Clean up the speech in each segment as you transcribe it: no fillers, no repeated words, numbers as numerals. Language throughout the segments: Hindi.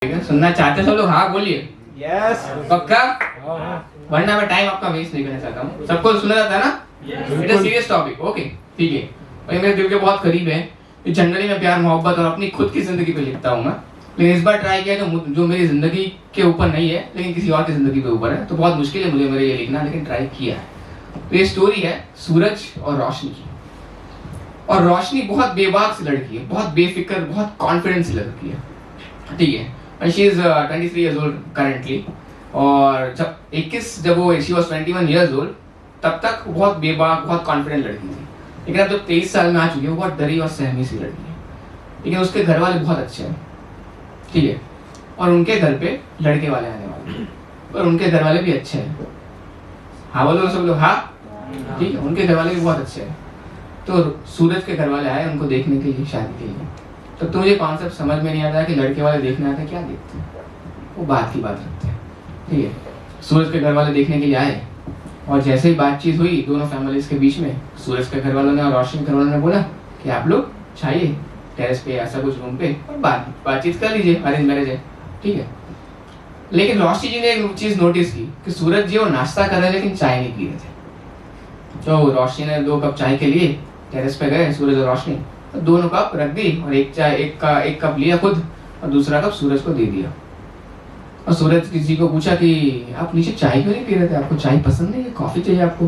सुनना चाहते सब लोग? हाँ बोलिए। यस पक्का? वरना मैं टाइम आपका वेस्ट नहीं करना चाहता हूँ। सबको सुना जाता है ना? It is serious topic. Okay ठीक है। और ये मेरे दिल के बहुत करीब है। जनरली मैं प्यार मोहब्बत और अपनी खुद की जिंदगी पे लिखता हूँ मैं, लेकिन इस बार ट्राई किया जो मेरी जिंदगी के ऊपर नहीं है लेकिन किसी और की जिंदगी के ऊपर है, तो बहुत मुश्किल है मुझे मेरे ये लिखना, लेकिन ट्राई किया है। तो ये स्टोरी है सूरज और रोशनी की। और रोशनी बहुत बेबाक सी लड़की है, बहुत बेफिक्र, बहुत कॉन्फिडेंस सी लड़की है, ठीक है। And she is 23 years old currently. और जब वो she was 21 years old, तब तक बहुत बेबाक, बहुत कॉन्फिडेंट लड़की थी। लेकिन अब जब 23 साल में आ चुकी है, वो बहुत डरी और सहमी सी लड़की है। लेकिन उसके घर वाले बहुत अच्छे हैं, ठीक है। और उनके घर पे लड़के वाले आने वाले हैं, और उनके घर वाले भी अच्छे हैं। हाँ बोलो सब लोग, हाँ ठीक है। उनके घर वाले भी बहुत अच्छे हैं। तो सूरज के घर वाले आए उनको देखने के लिए, शादी के लिए। तो मुझे कॉन्सेप्ट समझ में नहीं आता कि लड़के वाले देखने आते क्या देखते हैं, वो बात की बात रखते हैं, ठीक है। सूरज के घर वाले देखने के लिए आए, और जैसे ही बातचीत हुई दोनों फैमिलीज के बीच में, सूरज के घर वालों ने और रोशनी के घर वालों ने बोला कि आप लोग चाहिए टेरेस पे ऐसा कुछ रूम पे और बातचीत कर लीजिए, अरेंज मैरिज है, ठीक है। लेकिन रोशनी जी ने एक चीज नोटिस की कि सूरज जी वो नाश्ता कर रहे लेकिन चाय नहीं पी रहे थे। तो रोशनी ने 2 कप चाय के लिए टेरेस पे गए, सूरज और रोशनी, तो दोनों कप रख दी, और एक कप लिया खुद और दूसरा कप सूरज को दे दिया। और सूरज किसी को पूछा कि आप नीचे चाय क्यों नहीं पी रहे थे, आपको चाय पसंद नहीं है, कॉफी चाहिए आपको?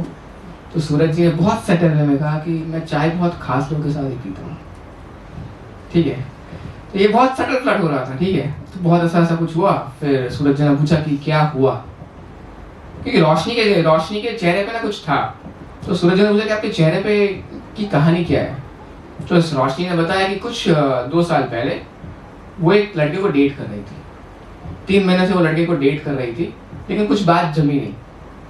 तो सूरज जी ने बहुत सेटल में कहा कि मैं चाय बहुत खास लोगों के साथ ही पीता हूँ, ठीक है। तो ये बहुत सटल फ्लर्ट हो रहा था, ठीक है। तो बहुत ऐसा कुछ हुआ। फिर सूरज जी ने पूछा कि क्या हुआ, क्योंकि रोशनी के चेहरे पे ना कुछ था। तो सूरज जी ने पूछा कि आपके चेहरे पे की कहानी क्या है। तो रोशनी ने बताया कि कुछ 2 साल पहले वो एक लड़के को डेट कर रही थी। 3 महीने से वो लड़के को डेट कर रही थी, लेकिन कुछ बात जमी नहीं।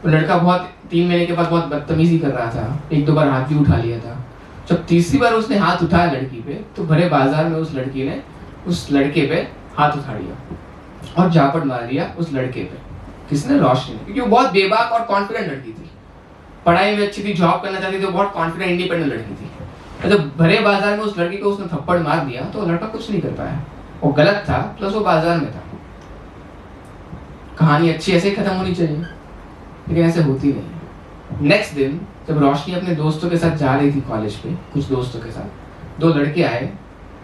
वो लड़का बहुत 3 महीने के बाद बहुत बदतमीजी कर रहा था, 1-2 बार हाथ भी उठा लिया था। जब तीसरी बार उसने हाथ उठाया लड़की पे, तो भरे बाजार में उस लड़की ने उस लड़के पे हाथ उठा लिया और झापट मार दिया उस लड़के पे। किसने? रोशनी ने, क्योंकि वो बहुत बेबाक और कॉन्फिडेंट लड़की थी, पढ़ाई में अच्छी थी, जॉब करना चाहती थी, बहुत कॉन्फिडेंट इंडिपेंडेंट लड़की थी। जब भरे बाजार में उस लड़की को उसने थप्पड़ मार दिया तो लड़का कुछ नहीं कर पाया। वो गलत था, प्लस वो बाजार में था। कहानी अच्छी ऐसे ही खत्म होनी चाहिए, लेकिन ऐसे होती नहीं। नेक्स्ट दिन जब रोशनी अपने दोस्तों के साथ जा रही थी कॉलेज पे, कुछ दोस्तों के साथ, 2 लड़के आए,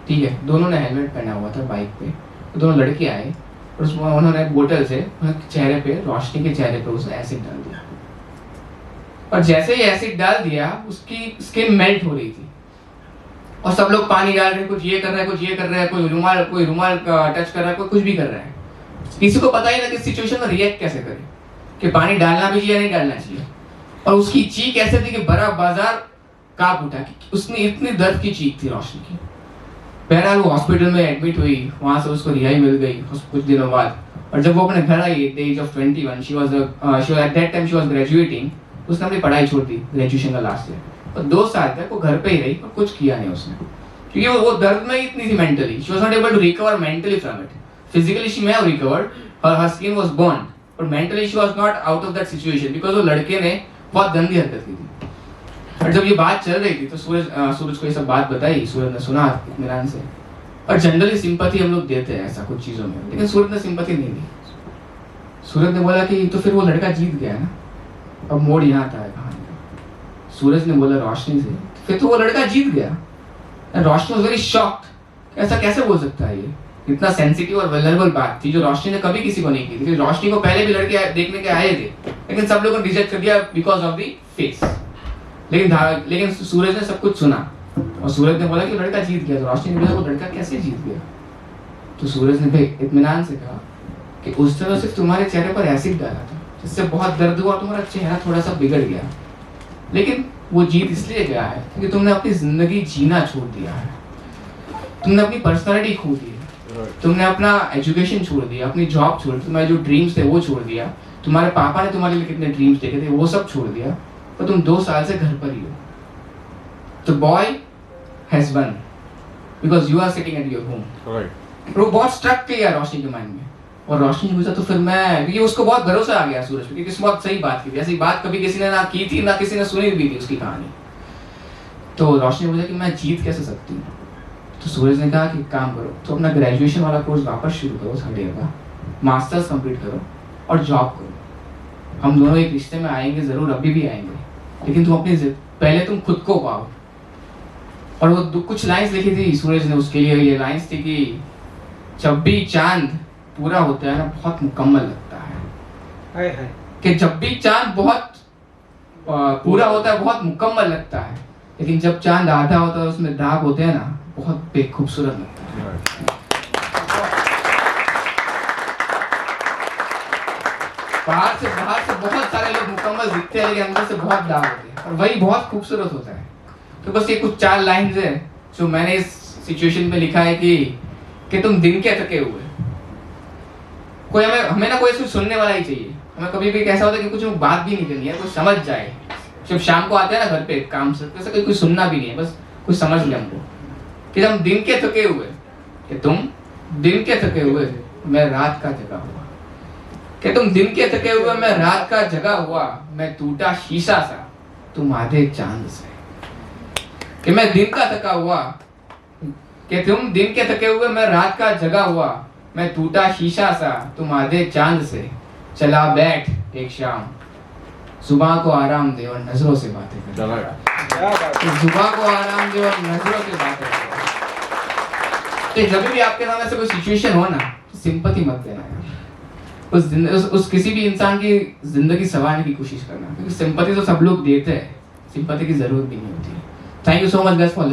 ठीक है। दोनों ने हेलमेट पहना हुआ था बाइक पे। तो 2 लड़के आए और उसमें उन्होंने बोतल से चेहरे पे, रोशनी के चेहरे पे उसने एसिड डाल दिया। और जैसे ही एसिड डाल दिया उसकी स्किन मेल्ट हो रही थी, और सब लोग पानी डाल रहे हैं, कुछ ये कर रहा है, कुछ ये कर रहा है, कोई रुमाल टच कर रहा है, कोई कुछ भी कर रहा है। किसी को पता ही ना कि सिचुएशन में रिएक्ट कैसे करे, कि पानी डालना भी चाहिए या नहीं डालना चाहिए। और उसकी चीख ऐसे थी कि बड़ा बाजार कांप उठा, कि उसने इतनी दर्द की चीख थी रोशनी की। बहरहाल वो हॉस्पिटल में एडमिट हुई, वहां से उसको रिहाई मिल गई कुछ दिनों बाद। और जब वो अपने घर आई at the age of 21, she was at that time she was graduating. उसने अपनी पढ़ाई छोड़ दी, ग्रेजुएशन का लास्ट ईयर, और 2 साल तक वो घर पे ही रही और कुछ किया नहीं उसने, क्योंकि वो दर्द में इतनी थी mentally. She was not able to recover mentally from it. Physically she may have recovered, her skin was burned, but mentally she was not out of that situation, because वो लड़के ने बहुत गंदी हरकत की थी। और जब ये बात चल रही थी तो सूरज को ये सब बात बताई। सूरज ने सुना इत्मीनान से, और जनरली सिंपैथी हम लोग देते हैं ऐसा कुछ चीजों में, लेकिन सूरज ने सिंपैथी नहीं दी। सूरज ने बोला कि तो फिर वो लड़का जीत गया ना। अब मोड़ यहाँ आता है कहानी का। सूरज ने बोला रोशनी से, फिर तो वो लड़का जीत गया। रोशनी वाज वेरी शॉक्ड, ऐसा कैसे बोल सकता है ये? इतना सेंसिटिव और वल्नरेबल बात थी जो रोशनी ने कभी किसी को नहीं की थी। रोशनी को पहले भी लड़के देखने के आए थे, लेकिन सब लोगों ने रिजेक्ट कर दिया बिकॉज ऑफ द फेस। लेकिन सूरज ने सब कुछ सुना, और सूरज ने बोला कि लड़का जीत गया। तो रोशनी ने बोला वो लड़का कैसे जीत गया? तो सूरज ने इत्मीनान से कहा कि उस तरह सिर्फ तुम्हारे चेहरे पर एसिड डाला था, जिससे बहुत दर्द हुआ, तुम्हारा चेहरा थोड़ा सा बिगड़ गया, लेकिन वो जीत इसलिए गया है क्योंकि तुमने अपनी जिंदगी जीना छोड़ दिया है, तुमने अपनी पर्सनालिटी खो दी है, तुमने अपना एजुकेशन छोड़ दिया, अपनी जॉब छोड़ दी, तुम्हारे जो ड्रीम्स थे वो छोड़ दिया, तुम्हारे पापा ने तुम्हारे लिए कितने ड्रीम्स देखे थे वो सब छोड़ दिया, और तुम 2 साल से घर पर ही हो। तो boy has won because you are sitting at your home. वो बहुत स्ट्रक किया रोशनी के माइंड में, और रोशनी ने पूछा तो फिर मैं, क्योंकि उसको बहुत भरोसा आ गया सूरज पे, क्योंकि उसने बहुत सही बात की थी, ऐसी बात कभी किसी ने ना की थी ना किसी ने सुनी भी थी उसकी कहानी। तो रोशनी ने पूछा कि मैं जीत कैसे सकती हूँ? तो सूरज ने कहा कि काम करो, तो अपना ग्रेजुएशन वाला कोर्स वापस शुरू करो, थर्ड ईयर का मास्टर्स कंप्लीट करो और जॉब करो। हम दोनों एक रिश्ते में आएंगे ज़रूर, अभी भी आएंगे, लेकिन तुम अपनी पहले तुम खुद को पाओ। और वो कुछ लाइंस लिखी थी सूरज ने उसके लिए। ये लाइंस थी कि जब भी चांद पूरा होता है ना, बहुत मुकम्मल लगता है। कि जब भी चांद बहुत पूरा होता है, बहुत मुकम्मल लगता है, लेकिन जब चांद आधा होता है, उसमें दाग होते हैं ना, बहुत बेखूबसूरत लगता है। बाहर से बहुत सारे लोग मुकम्मल दिखते हैं, लेकिन अंदर से बहुत दाग होते हैं, और वही बहुत खूबसूरत होता है। तो बस ये कुछ 4 लाइन्स है जो मैंने इस सिचुएशन में लिखा है कि तुम दिन के थके हुए। कोई हमें ना कोई कुछ सुनने वाला ही चाहिए। हमें कभी भी कैसा होता है कि कुछ बात भी नहीं करनी है, कुछ समझ जाए। जब शाम को आते हैं ना घर पे काम से, तो कोई कुछ सुनना भी नहीं है, बस कुछ समझ ले हमको कि हम दिन के थके हुए, कि तुम दिन के थके हुए, मैं रात का जगा हुआ। कि तुम दिन के थके हुए, मैं रात का जगा हुआ, मैं टूटा शीशा सा, तुम आधे चांद से। कि मैं दिन का थका हुआ, कि तुम दिन के थके हुए, मैं रात का जगा हुआ, मैं टूटा शीशा सा, तुम आधे चांद से। चला बैठ एक शाम, जुबां को आराम दे और नजरों से बातें कर। जुबां को आराम दे और नजरों से बातें कर। तो जब भी आपके सामने ऐसे कोई सिचुएशन हो ना, तो सिंपैथी मत देना यार। उस किसी भी इंसान की जिंदगी संवारने की कोशिश करना, क्योंकि सिंपैथी तो सब लोग देते हैं, सिंपैथी की जरूरत भी नहीं होती। Thank you so much guys for